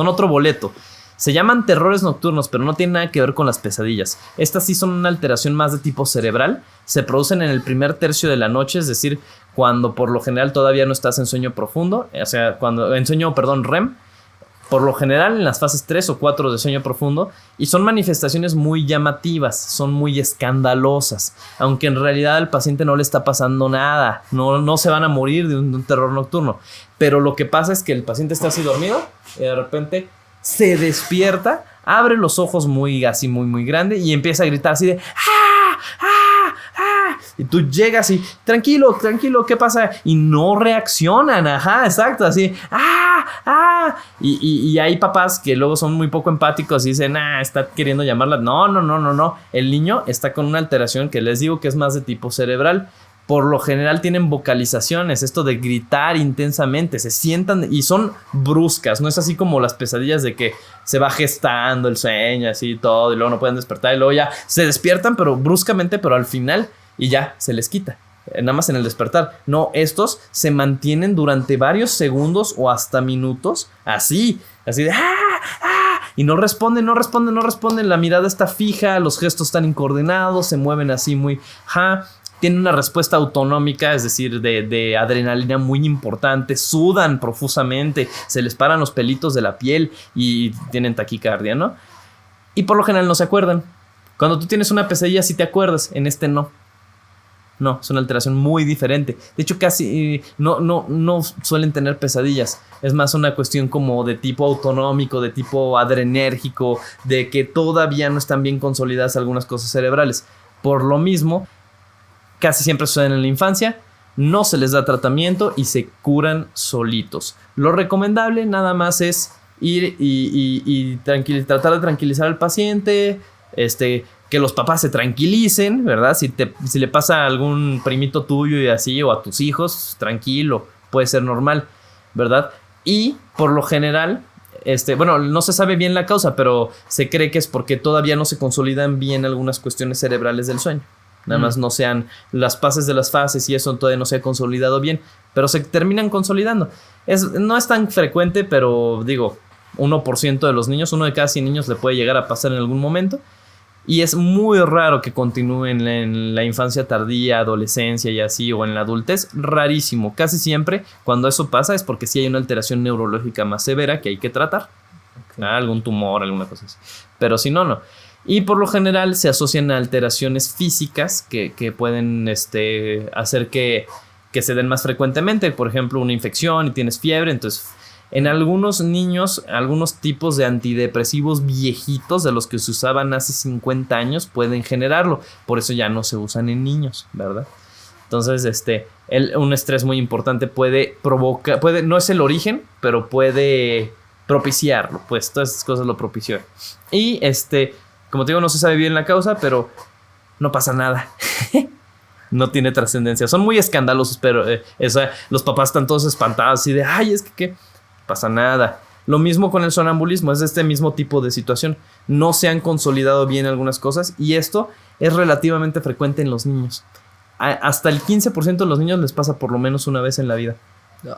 otro boleto. Se llaman terrores nocturnos, pero no tienen nada que ver con las pesadillas. Estas sí son una alteración más de tipo cerebral. Se producen en el primer tercio de la noche, es decir, cuando por lo general todavía no estás en sueño profundo, o sea, REM, por lo general en las fases 3 o 4 de sueño profundo, y son manifestaciones muy llamativas, son muy escandalosas, aunque en realidad al paciente no le está pasando nada, no se van a morir de un terror nocturno, pero lo que pasa es que el paciente está así dormido y de repente se despierta, abre los ojos muy grande y empieza a gritar así de ¡ah! ¡ah! ¡ah! Y tú llegas y tranquilo, ¿qué pasa? Y no reaccionan, ajá, exacto, así ¡ah! ¡ah! Y hay papás que luego son muy poco empáticos y dicen está queriendo llamarla. No, el niño está con una alteración que les digo que es más de tipo cerebral. Por lo general tienen vocalizaciones, esto de gritar intensamente, se sientan y son bruscas, no es así como las pesadillas de que se va gestando el sueño, así todo, y luego no pueden despertar, y luego ya se despiertan, pero bruscamente, pero al final, y ya se les quita, nada más en el despertar. No, estos se mantienen durante varios segundos o hasta minutos, así de y no responden, la mirada está fija, los gestos están incoordinados, se mueven así muy tienen una respuesta autonómica, es decir, de adrenalina muy importante, sudan profusamente, se les paran los pelitos de la piel y tienen taquicardia, ¿no? Y por lo general no se acuerdan. Cuando tú tienes una pesadilla sí te acuerdas, en este no. No, es una alteración muy diferente. De hecho, casi no suelen tener pesadillas. Es más una cuestión como de tipo autonómico, de tipo adrenérgico, de que todavía no están bien consolidadas algunas cosas cerebrales. Por lo mismo, casi siempre suceden en la infancia, no se les da tratamiento y se curan solitos. Lo recomendable nada más es ir y tratar de tranquilizar al paciente, que los papás se tranquilicen, ¿verdad? Si le pasa a algún primito tuyo y así, o a tus hijos, tranquilo, puede ser normal, ¿verdad? Y por lo general, bueno, no se sabe bien la causa, pero se cree que es porque todavía no se consolidan bien algunas cuestiones cerebrales del sueño. Nada más no sean las fases de las fases y eso todavía no se ha consolidado bien, pero se terminan consolidando. No es tan frecuente, pero digo, 1% de los niños, 1 de cada 100 niños le puede llegar a pasar en algún momento. Y es muy raro que continúen en la infancia tardía, adolescencia y así, o en la adultez. Rarísimo. Casi siempre cuando eso pasa es porque sí hay una alteración neurológica más severa que hay que tratar. Algún tumor, alguna cosa así. Pero si no, no. Y por lo general se asocian a alteraciones físicas que pueden hacer que se den más frecuentemente. Por ejemplo, una infección y tienes fiebre, entonces... En algunos niños, algunos tipos de antidepresivos viejitos de los que se usaban hace 50 años pueden generarlo. Por eso ya no se usan en niños, ¿verdad? Entonces, un estrés muy importante puede provocar, no es el origen, pero puede propiciarlo. Pues todas esas cosas lo propician. Y como te digo, no se sabe bien la causa, pero no pasa nada. No tiene trascendencia. Son muy escandalosos, pero los papás están todos espantados y de, ay, es que ¿qué? Pasa nada. Lo mismo con el sonambulismo, es este mismo tipo de situación. No se han consolidado bien algunas cosas y esto es relativamente frecuente en los niños. Hasta el 15% de los niños les pasa por lo menos una vez en la vida. No.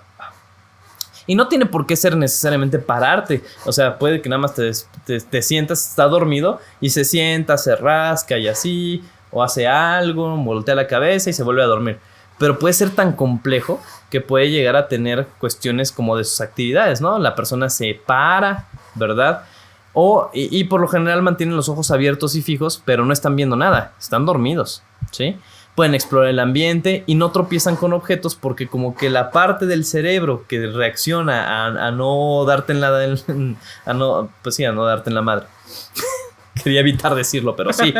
Y no tiene por qué ser necesariamente pararte. O sea, puede que nada más te sientas, está dormido y se sienta, se rasca y así, o hace algo, voltea la cabeza y se vuelve a dormir. Pero puede ser tan complejo que puede llegar a tener cuestiones como de sus actividades, ¿no? La persona se para, ¿verdad? Y por lo general mantienen los ojos abiertos y fijos, pero no están viendo nada, están dormidos, ¿sí? Pueden explorar el ambiente y no tropiezan con objetos porque como que la parte del cerebro que reacciona a no darte en a no darte en la madre. Quería evitar decirlo, pero sí.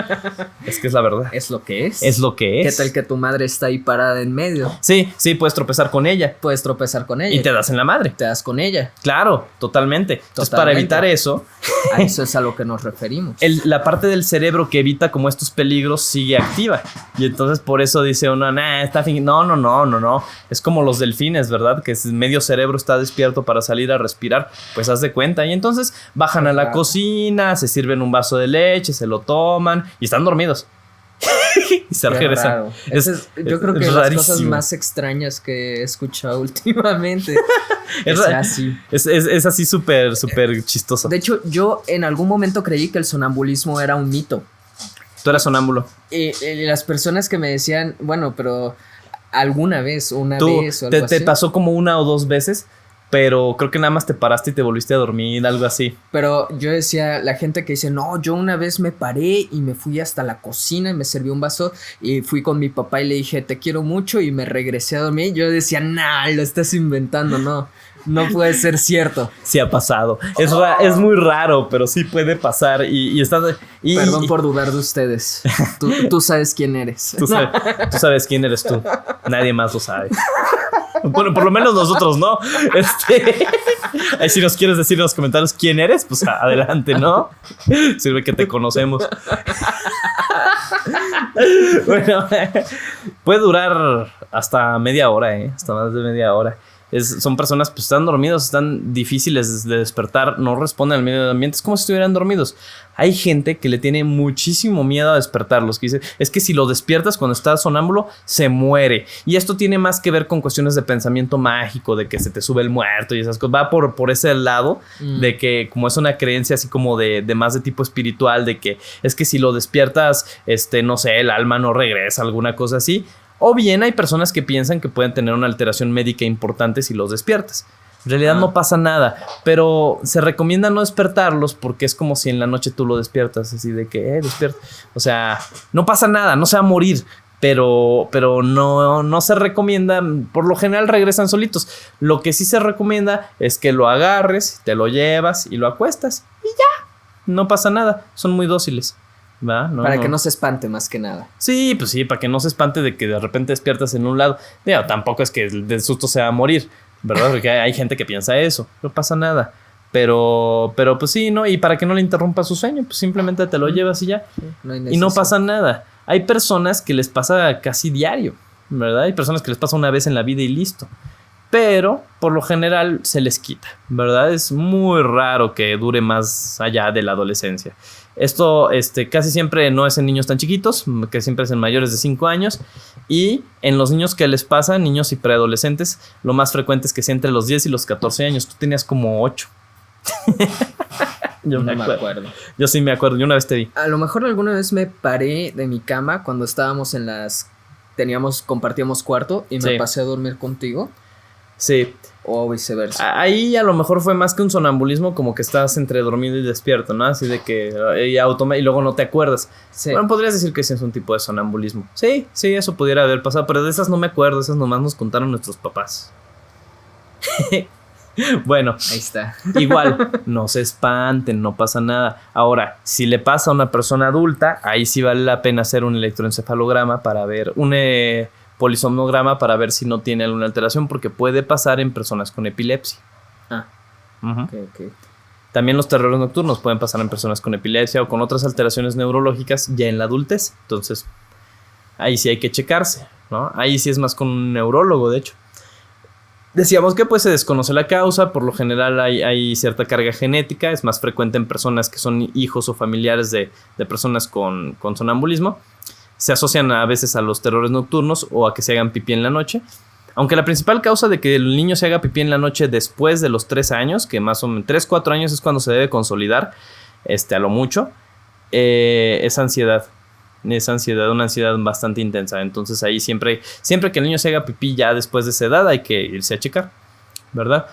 Es que es la verdad. Es lo que es. Es lo que es. ¿Qué tal que tu madre está ahí parada en medio? Sí, puedes tropezar con ella. Puedes tropezar con ella. Y te das en la madre. Te das con ella. Claro, totalmente. Entonces, para evitar eso... A eso es a lo que nos referimos. La parte del cerebro que evita como estos peligros sigue activa. Y entonces por eso dice uno, está fingiendo. No. Es como los delfines, ¿verdad? Que medio cerebro está despierto para salir a respirar. Pues haz de cuenta. Y entonces bajan a la cocina, se sirven un vaso de leche, se lo toman y están dormidos. Y se regresan. Yo creo que es las cosas más extrañas que he escuchado últimamente. Es así súper chistoso. De hecho, yo en algún momento creí que el sonambulismo era un mito. Tú eras sonámbulo. Y las personas que me decían, bueno, pero alguna vez, una vez o algo así. ¿Te pasó como 1 o 2 veces? Pero creo que nada más te paraste y te volviste a dormir, algo así. Pero yo decía, la gente que dice, no, yo una vez me paré y me fui hasta la cocina y me serví un vaso y fui con mi papá y le dije, te quiero mucho y me regresé a dormir. Yo decía, lo estás inventando, no puede ser cierto. Sí ha pasado. Es muy raro, pero sí puede pasar y estás... Perdón por dudar de ustedes. Tú sabes quién eres. Tú sabes quién eres tú. Nadie más lo sabe. Bueno, por lo menos nosotros, ¿no? Ahí si nos quieres decir en los comentarios quién eres, pues adelante, ¿no? Sirve que te conocemos. Bueno, puede durar hasta media hora, hasta más de media hora. Son personas pues están dormidos, están difíciles de despertar, no responden al medio ambiente, es como si estuvieran dormidos. Hay gente que le tiene muchísimo miedo a despertarlos, que dice, es que si lo despiertas cuando estás sonámbulo, se muere. Y esto tiene más que ver con cuestiones de pensamiento mágico, de que se te sube el muerto y esas cosas. Va por ese lado de que como es una creencia así como de más de tipo espiritual, de que es que si lo despiertas, no sé, el alma no regresa, alguna cosa así. O bien hay personas que piensan que pueden tener una alteración médica importante si los despiertas. En realidad no pasa nada, pero se recomienda no despertarlos porque es como si en la noche tú lo despiertas, así de que, despierta. O sea, no pasa nada, no se va a morir, pero no se recomienda. Por lo general regresan solitos. Lo que sí se recomienda es que lo agarres, te lo llevas y lo acuestas y ya, no pasa nada, son muy dóciles. ¿va? Para que no se espante más que nada. Sí, pues sí, para que no se espante de que de repente despiertas en un lado. Digo, tampoco es que del susto se va a morir, ¿verdad? Porque hay gente que piensa eso, no pasa nada. Pero pues sí, ¿no? Y para que no le interrumpa su sueño, pues simplemente te lo llevas y ya. Sí, no hay y no pasa nada. Hay personas que les pasa casi diario, ¿verdad? Hay personas que les pasa una vez en la vida y listo. Pero por lo general se les quita, ¿verdad? Es muy raro que dure más allá de la adolescencia. Esto casi siempre no es en niños tan chiquitos, que siempre es en mayores de 5 años. Y en los niños que les pasa, niños y preadolescentes, lo más frecuente es que sea entre los 10 y los 14 años. Tú tenías como 8. Yo no me acuerdo. Yo sí me acuerdo, yo una vez te vi. A lo mejor alguna vez me paré de mi cama cuando estábamos compartíamos cuarto y me pasé a dormir contigo. Sí. O viceversa. Ahí a lo mejor fue más que un sonambulismo, como que estás entre dormido y despierto, ¿no? Así de que y luego no te acuerdas. Sí. Bueno, podrías decir que sí es un tipo de sonambulismo. Sí, eso pudiera haber pasado, pero de esas no me acuerdo, esas nomás nos contaron nuestros papás. Bueno, ahí está. Igual, no se espanten, no pasa nada. Ahora, si le pasa a una persona adulta, ahí sí vale la pena hacer un electroencefalograma para ver, un polisomnograma para ver si no tiene alguna alteración, porque puede pasar en personas con epilepsia. Okay. También los terrores nocturnos pueden pasar en personas con epilepsia o con otras alteraciones neurológicas ya en la adultez. Entonces, ahí sí hay que checarse, ¿no? Ahí sí es más con un neurólogo, de hecho. Decíamos que pues se desconoce la causa, por lo general hay cierta carga genética, es más frecuente en personas que son hijos o familiares de personas con sonambulismo. Se asocian a veces a los terrores nocturnos o a que se hagan pipí en la noche. Aunque la principal causa de que el niño se haga pipí en la noche después de los 3 años, que más o menos 3-4 años es cuando se debe consolidar, a lo mucho, es ansiedad. Es ansiedad, una ansiedad bastante intensa. Entonces ahí siempre que el niño se haga pipí ya después de esa edad hay que irse a checar, ¿verdad?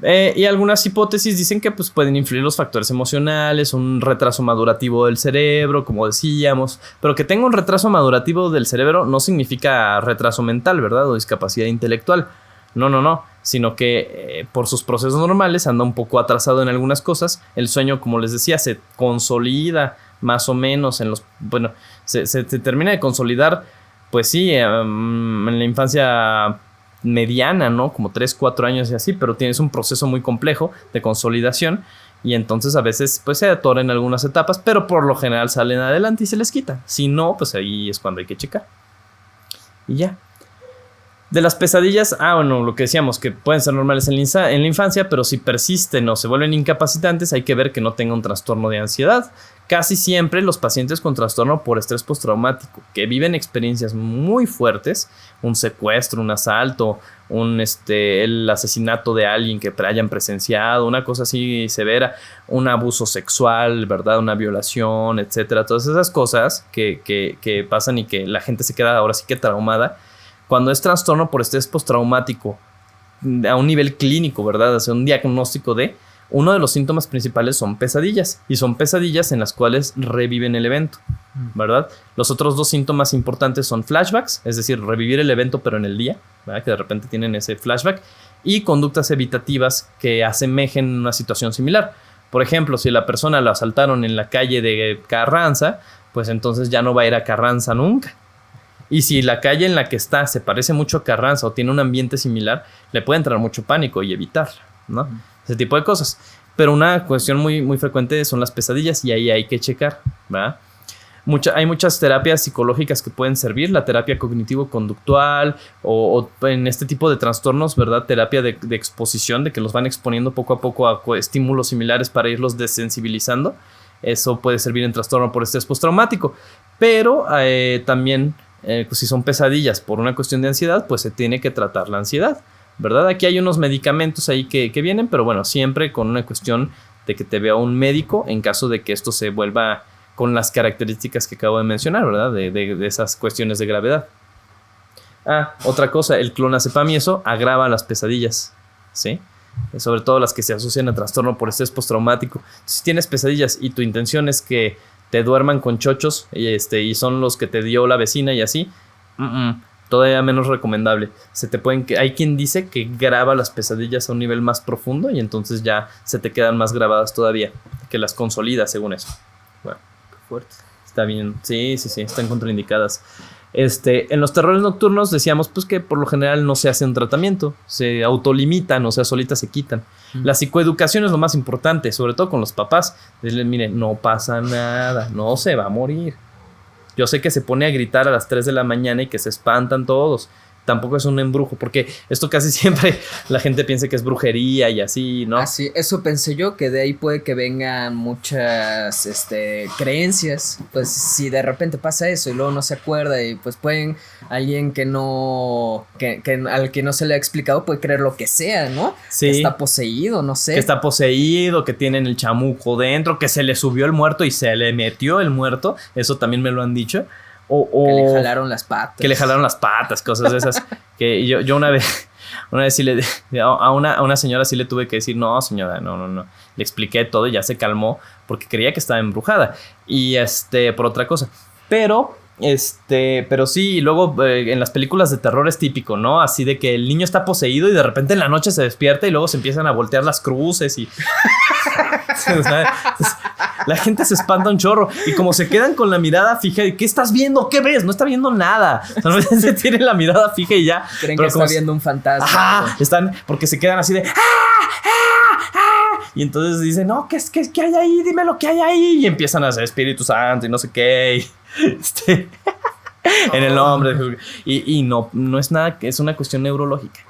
Y algunas hipótesis dicen que pues, pueden influir los factores emocionales, un retraso madurativo del cerebro, como decíamos. Pero que tenga un retraso madurativo del cerebro no significa retraso mental, ¿verdad? O discapacidad intelectual. No. Sino que por sus procesos normales anda un poco atrasado en algunas cosas. El sueño, como les decía, se consolida más o menos en los... Bueno, se termina de consolidar, pues sí, en la infancia mediana, ¿no? Como 3-4 años y así, pero tienes un proceso muy complejo de consolidación y entonces a veces pues se atora en algunas etapas, pero por lo general salen adelante y se les quita. Si no, pues ahí es cuando hay que checar. Y ya. De las pesadillas, bueno, lo que decíamos, que pueden ser normales en la infancia, pero si persisten o se vuelven incapacitantes, hay que ver que no tenga un trastorno de ansiedad. Casi siempre los pacientes con trastorno por estrés postraumático, que viven experiencias muy fuertes, un secuestro, un asalto, el asesinato de alguien que hayan presenciado, una cosa así severa, un abuso sexual, ¿verdad? Una violación, etcétera. Todas esas cosas que pasan y que la gente se queda ahora sí que traumada. Cuando es trastorno por estrés postraumático a un nivel clínico, ¿verdad? Hacer un diagnóstico uno de los síntomas principales son pesadillas. Y son pesadillas en las cuales reviven el evento, ¿verdad? Los otros 2 síntomas importantes son flashbacks, es decir, revivir el evento pero en el día, ¿verdad? Que de repente tienen ese flashback. Y conductas evitativas que asemejen una situación similar. Por ejemplo, si la persona la asaltaron en la calle de Carranza, pues entonces ya no va a ir a Carranza nunca. Y si la calle en la que está se parece mucho a Carranza o tiene un ambiente similar, le puede entrar mucho pánico y evitarla, ¿no? Ese tipo de cosas. Pero una cuestión muy, muy frecuente son las pesadillas y ahí hay que checar, ¿verdad? Hay muchas terapias psicológicas que pueden servir, la terapia cognitivo-conductual o en este tipo de trastornos, ¿verdad? Terapia de exposición, de que los van exponiendo poco a poco a estímulos similares para irlos desensibilizando. Eso puede servir en trastorno por estrés postraumático. Pero también... si son pesadillas por una cuestión de ansiedad, pues se tiene que tratar la ansiedad, ¿verdad? Aquí hay unos medicamentos ahí que vienen, pero bueno, siempre con una cuestión de que te vea un médico en caso de que esto se vuelva con las características que acabo de mencionar, ¿verdad? De esas cuestiones de gravedad. Otra cosa, el clonazepam y eso agrava las pesadillas, ¿sí? Sobre todo las que se asocian a trastorno por estrés postraumático. Si tienes pesadillas y tu intención es que te duerman con chochos y son los que te dio la vecina y así, todavía menos recomendable. Hay quien dice que graba las pesadillas a un nivel más profundo y entonces ya se te quedan más grabadas todavía, que las consolida según eso. Bueno, qué fuerte. Está bien. Sí, están contraindicadas. En los terrores nocturnos decíamos pues que por lo general no se hace un tratamiento, se autolimitan, o sea, solitas se quitan. La psicoeducación es lo más importante, sobre todo con los papás. Decirles, miren, no pasa nada, no se va a morir. Yo sé que se pone a gritar a las 3 de la mañana y que se espantan todos. Tampoco es un embrujo, porque esto casi siempre la gente piensa que es brujería y así, ¿no? Así, eso pensé yo, que de ahí puede que vengan muchas creencias. Pues si de repente pasa eso y luego no se acuerda, y pues pueden, alguien que no, al que no se le ha explicado puede creer lo que sea, ¿no? Sí. Que está poseído, no sé. Que está poseído, que tienen el chamuco dentro, que se le subió el muerto y se le metió el muerto. Eso también me lo han dicho. Que le jalaron las patas. Que le jalaron las patas, cosas de esas. Que yo una vez sí a una señora sí le tuve que decir, no, señora, no. Le expliqué todo y ya se calmó porque creía que estaba embrujada. Y por otra cosa. Pero sí, y luego en las películas de terror es típico, ¿no? Así de que el niño está poseído y de repente en la noche se despierta y luego se empiezan a voltear las cruces y... La gente se espanta un chorro y como se quedan con la mirada fija, ¿qué estás viendo? ¿Qué ves? No está viendo nada. Solamente se tienen la mirada fija y ya. Creen que está viendo un fantasma. Ajá, están, porque se quedan así de... Y entonces dicen, no, ¿qué hay ahí? Dime lo que hay ahí. Y empiezan a hacer Espíritu Santo y no sé qué. En el nombre. Y no es nada, es una cuestión neurológica.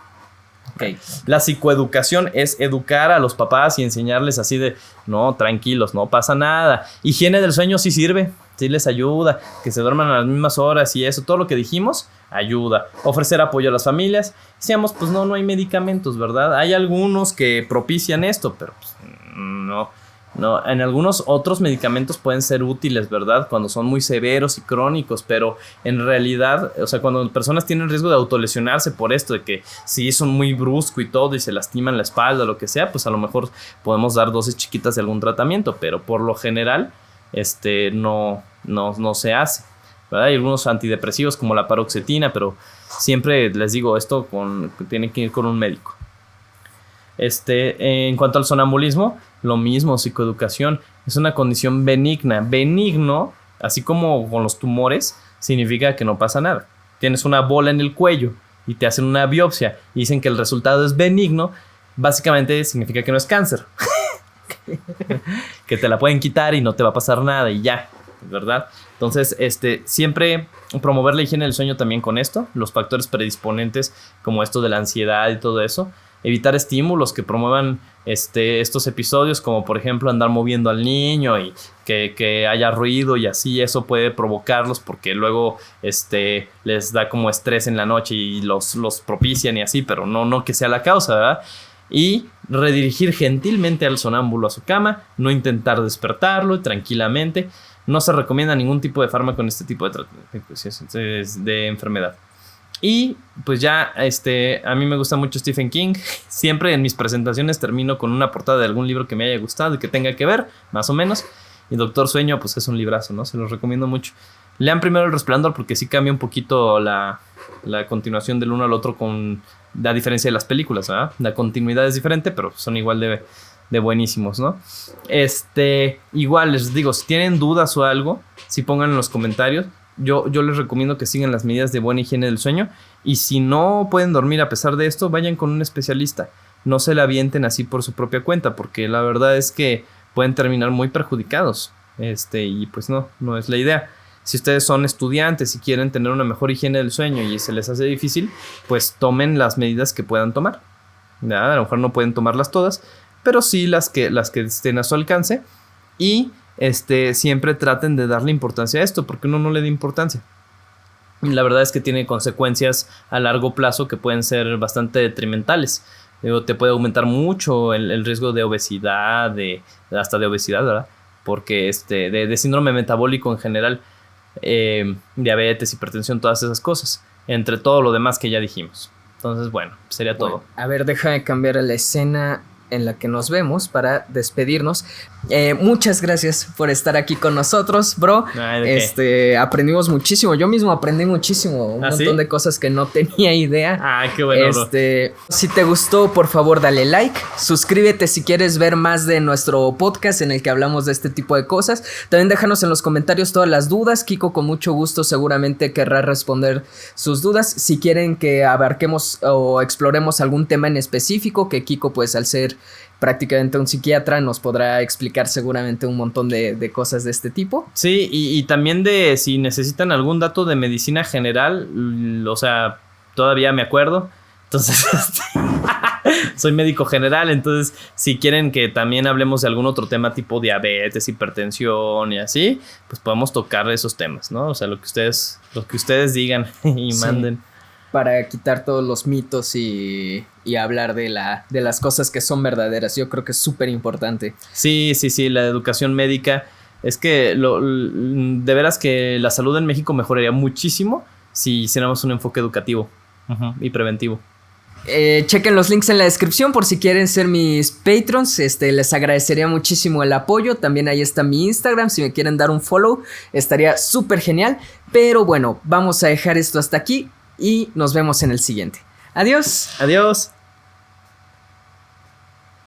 Okay. La psicoeducación es educar a los papás y enseñarles así de, no, tranquilos, no pasa nada. Higiene del sueño sí sirve, sí les ayuda, que se duerman a las mismas horas y eso, todo lo que dijimos, ayuda. Ofrecer apoyo a las familias. Decíamos, pues no hay medicamentos, ¿verdad? Hay algunos que propician esto, pero pues, no. En algunos otros medicamentos pueden ser útiles, ¿verdad? Cuando son muy severos y crónicos, pero en realidad, o sea, cuando personas tienen riesgo de autolesionarse por esto, de que si son muy brusco y todo y se lastiman la espalda o lo que sea, pues a lo mejor podemos dar dosis chiquitas de algún tratamiento, pero por lo general, no se hace, ¿verdad? Hay algunos antidepresivos como la paroxetina, pero siempre les digo, esto tiene que ir con un médico. En cuanto al sonambulismo, lo mismo, psicoeducación. Es una condición benigna. Benigno, así como con los tumores, significa que no pasa nada. Tienes una bola en el cuello y te hacen una biopsia y dicen que el resultado es benigno, básicamente significa que no es cáncer. Que te la pueden quitar y no te va a pasar nada y ya, ¿verdad? Entonces, siempre promover la higiene del sueño también con esto, los factores predisponentes como esto de la ansiedad y todo eso. Evitar estímulos que promuevan estos episodios, como por ejemplo andar moviendo al niño y que haya ruido y así, eso puede provocarlos porque luego les da como estrés en la noche y los propician y así, pero no que sea la causa, ¿verdad? Y redirigir gentilmente al sonámbulo a su cama, no intentar despertarlo tranquilamente. No se recomienda ningún tipo de fármaco en este tipo de enfermedad. Y pues ya, a mí me gusta mucho Stephen King. Siempre en mis presentaciones termino con una portada de algún libro que me haya gustado y que tenga que ver, más o menos. Y Doctor Sueño, pues es un librazo, ¿no? Se los recomiendo mucho. Lean primero El Resplandor porque sí cambia un poquito la continuación del uno al otro a diferencia de las películas, ¿verdad? La continuidad es diferente, pero son igual de buenísimos, ¿no? Igual les digo, si tienen dudas o algo, sí pongan en los comentarios. Yo les recomiendo que sigan las medidas de buena higiene del sueño y si no pueden dormir a pesar de esto, vayan con un especialista. No se la avienten así por su propia cuenta porque la verdad es que pueden terminar muy perjudicados y pues no es la idea. Si ustedes son estudiantes y quieren tener una mejor higiene del sueño y se les hace difícil, pues tomen las medidas que puedan tomar. ¿Verdad? A lo mejor no pueden tomarlas todas, pero sí las que estén a su alcance y siempre traten de darle importancia a esto porque uno no le da importancia. Y la verdad es que tiene consecuencias a largo plazo que pueden ser bastante detrimentales. Te puede aumentar mucho el riesgo de obesidad, hasta de obesidad, ¿verdad? Porque de síndrome metabólico en general, diabetes, hipertensión, todas esas cosas, entre todo lo demás que ya dijimos. Entonces, bueno, sería todo. A ver, deja de cambiar la escena. en la que nos vemos para despedirnos. Muchas gracias por estar aquí con nosotros, bro. Aprendimos muchísimo. Yo mismo aprendí muchísimo. Un montón de cosas que no tenía idea. Qué bueno, bro. Si te gustó, por favor, dale like. Suscríbete si quieres ver más de nuestro podcast en el que hablamos de este tipo de cosas. También déjanos en los comentarios todas las dudas. Kiko con mucho gusto seguramente querrá responder sus dudas. Si quieren que abarquemos o exploremos algún tema en específico, que Kiko, pues al ser prácticamente un psiquiatra, nos podrá explicar seguramente un montón de cosas de este tipo. Sí, y también de si necesitan algún dato de medicina general, o sea, todavía me acuerdo. Entonces, soy médico general, entonces si quieren que también hablemos de algún otro tema tipo diabetes, hipertensión y así, pues podemos tocar esos temas, ¿no? O sea, lo que ustedes digan y manden. Para quitar todos los mitos y hablar de las cosas que son verdaderas. Yo creo que es súper importante. Sí, la educación médica. Es que de veras que la salud en México mejoraría muchísimo si hiciéramos un enfoque educativo y preventivo. Chequen los links en la descripción por si quieren ser mis patrons. Les agradecería muchísimo el apoyo. También ahí está mi Instagram. Si me quieren dar un follow, estaría súper genial. Pero bueno, vamos a dejar esto hasta aquí y nos vemos en el siguiente. Adiós. Adiós.